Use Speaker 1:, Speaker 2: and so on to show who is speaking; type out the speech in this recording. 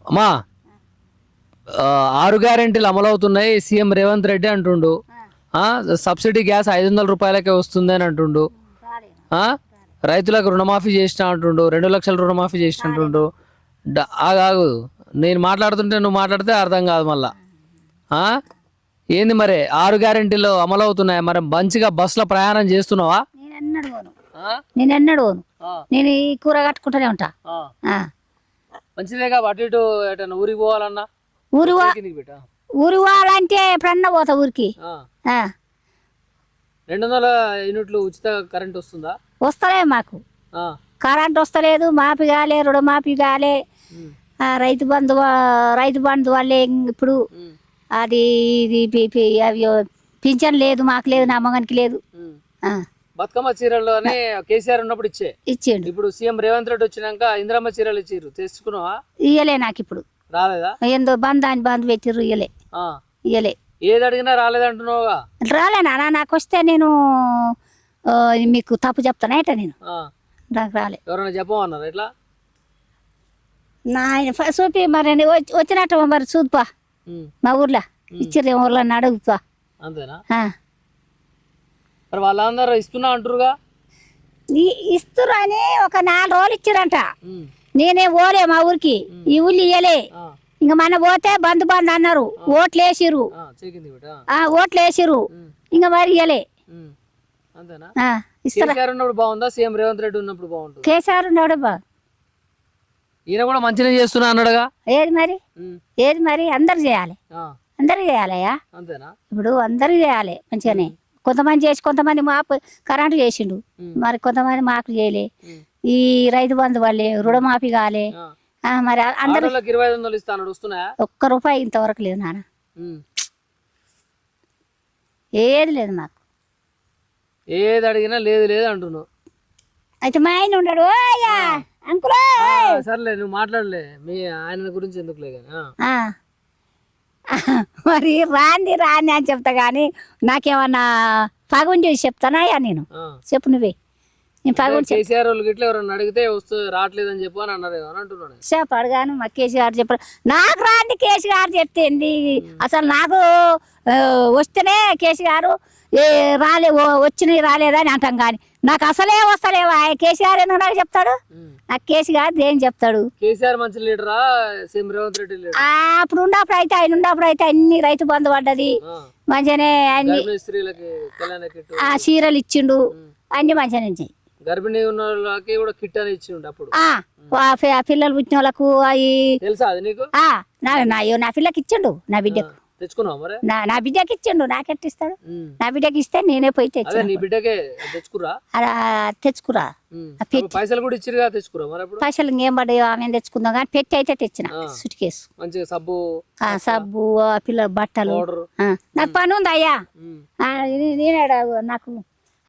Speaker 1: అమ్మా 6 గ్యారెంటీలు అమలవుతున్నాయి సీఎం రేవంత్ రెడ్డి అంటుండు. సబ్సిడీ గ్యాస్ 500 రూపాయలకే వస్తుంది అని అంటుండు. రైతులకు రుణమాఫీ చేసిన అంటుండు, 2 లక్షల రుణమాఫీ చేసిన అంటుండు. ఆగు, నేను మాట్లాడుతుంటే నువ్వు మాట్లాడితే అర్థం కాదు మళ్ళా. ఏంది మరి 6 గ్యారెంటీలు అమలవుతున్నాయి, మరి మంచిగా బస్సులో ప్రయాణం చేస్తున్నావా?
Speaker 2: నేను ఎన్నడు నేను ఈ కూర కట్టుకుంటూనే ఉంటా.
Speaker 1: మంచిదేగా. అటు ఇటు ఎటన్నా ఊరికి పోవాలన్నా
Speaker 2: ఊరి పోవాలంటే ఎప్పుడన్నా పోతా ఊరికి.
Speaker 1: 200 యూనిట్లు ఉచిత కరెంట్ వస్తుందా?
Speaker 2: వస్తలే మాకు కరెంట్ వస్తలేదు, మాఫీ కాలే, రుణమాఫీ కాలే. రైతు బంధు వల్లే ఇప్పుడు అది పింఛన్ లేదు, మాకు లేదు, నా మగనికి లేదు.
Speaker 1: బతుకమ్మ చీరలు అని కేసీఆర్ ఉన్నప్పుడు
Speaker 2: ఇచ్చిండు.
Speaker 1: ఇప్పుడు సీఎం రేవంత్ రెడ్డి వచ్చినాక ఇందిరమ్మ చీరలు ఇచ్చిర్రు, తెచ్చుకున్నావా?
Speaker 2: ఇయ్యలే, నాకు ఇప్పుడు
Speaker 1: రాలేదా?
Speaker 2: ఏందో బంధు పెట్టిర్రు, ఇయ్యలే.
Speaker 1: ఏది అడిగినా రాలేదంటున్నావుగా?
Speaker 2: రాలే నాన్న, నాకు వస్తే నేను మీకు తప్పు చెప్తానా ఎట? నేను నాకు రాలే.
Speaker 1: ఎవరైనా చెప్పమన్నారు ఎట్లా?
Speaker 2: నా చూపి మరి వచ్చినట్టు మరి చూద్దుపా, మా ఊర్లో ఇచ్చిర్రు, ఊర్లో అడుగుతా.
Speaker 1: అంతేనా? మరి వాళ్ళందరూ ఇస్తున్నా అంటారుగా?
Speaker 2: ఇస్తురు అని ఒక 4 రోజులు ఇచ్చిరంట. నేనే పోలే మా ఊరికి, ఈ ఊళ్ళు ఇయ్యలే. ఇంకా మన పోతే బంధు అన్నారు, ఓట్లు వేసిర్రు, ఇంకా మరి ఇయ్యలే.
Speaker 1: బాగుందా సీఎం రేవంత్ రెడ్డి ఉన్నప్పుడు? బాగుంటుంది.
Speaker 2: కేసీఆర్ ఉన్నాడు బా,
Speaker 1: ఈయన కూడా మంచిగా చేస్తున్నా అన్నాడుగా.
Speaker 2: ఏది మరి అందరు చేయాలి, అయ్యా.
Speaker 1: అంతేనా?
Speaker 2: ఇప్పుడు అందరు చేయాలి మంచిగానే. కొంతమంది చేసి కొంతమంది మాకు కరెంటు చేసిండు, మరి కొంతమంది మాకు చేయలే. ఈ రైతు బంధు వాళ్ళే రుణమాఫీ కాలే. మరి అందరూ
Speaker 1: 2500 ఇస్తాను, వస్తున్నాయా?
Speaker 2: ఒక్క రూపాయి ఇంతవరకు లేదు నాన్న, ఏది లేదు మాకు.
Speaker 1: ఏది అడిగినా లేదు లేదు అంటున్నావు.
Speaker 2: అయితే మా ఆయన ఉన్నాడు, అంకుల్.
Speaker 1: సర్లే, నువ్వు మాట్లాడలే, మీ ఆయన గురించి ఎందుకులే కానీ.
Speaker 2: మరి రాండి అని చెప్తా గానీ నాకేమన్నా పగుండి చెప్తానాయా? నేను చెప్పు, నువ్వే.
Speaker 1: కేసీఆర్ వాళ్ళు గిట్ల ఎవరన్నా అడిగితే వస్తూ రావట్లేదని చెప్పు అని అన్నారు అని అంటున్నాడు.
Speaker 2: చెప్పాడు గాను మా కేసీఆర్ చెప్పాడు. నాకు రాండి కేసీఆర్ చెప్తేంది? అసలు నాకు వస్తేనే కేసీఆర్ రాలే, వచ్చినాయి రాలేదా అని అంటాం కానీ నాకు అసలే వస్తలేవా. కేసీఆర్ ఎందుకు నాకు చెప్తాడు? నాకు కేసీఆర్ ఏం చెప్తాడు?
Speaker 1: కేసీఆర్ మంచి లీడరా సీఎం రేవంత్ రెడ్డి లీడర్?
Speaker 2: అప్పుడు ఉన్నప్పుడు అయితే ఆయన ఉన్నప్పుడు అయితే అన్ని రైతు బంధు పడ్డది మంచిగానే, అన్ని చీరలు ఇచ్చిండు, అన్ని మంచిగానే ఇచ్చాయి.
Speaker 1: గర్భిణీ ఉన్న వాళ్ళకి కూడా కిట్ అని ఇచ్చిండు అప్పుడు.
Speaker 2: పిల్లలు పుట్టిన వాళ్ళకు అవి
Speaker 1: తెలుసా? అది నీకు?
Speaker 2: నా పిల్లకి ఇచ్చిండు, నా బిడ్డకు.
Speaker 1: తెచ్చుకున్నావు మరి?
Speaker 2: నా బిడ్డకి ఇచ్చిండు, నాకెట్ ఇస్తాడు? నా బిడ్డకి ఇస్తే నేనే పోయి తెచ్చుకురా.
Speaker 1: పైసలు కూడా ఇచ్చిరుగా, తెచ్చుకురా మరి?
Speaker 2: పైసలు ఇంకేం పడ్డాయో ఆమె తెచ్చుకుందాం కానీ పెట్టి అయితే తెచ్చిన సుట్ కేసు.
Speaker 1: మంచిగా సబ్బు
Speaker 2: పిల్లల బట్టలు. నాకు పని ఉంది అయ్యా, నేనే నాకు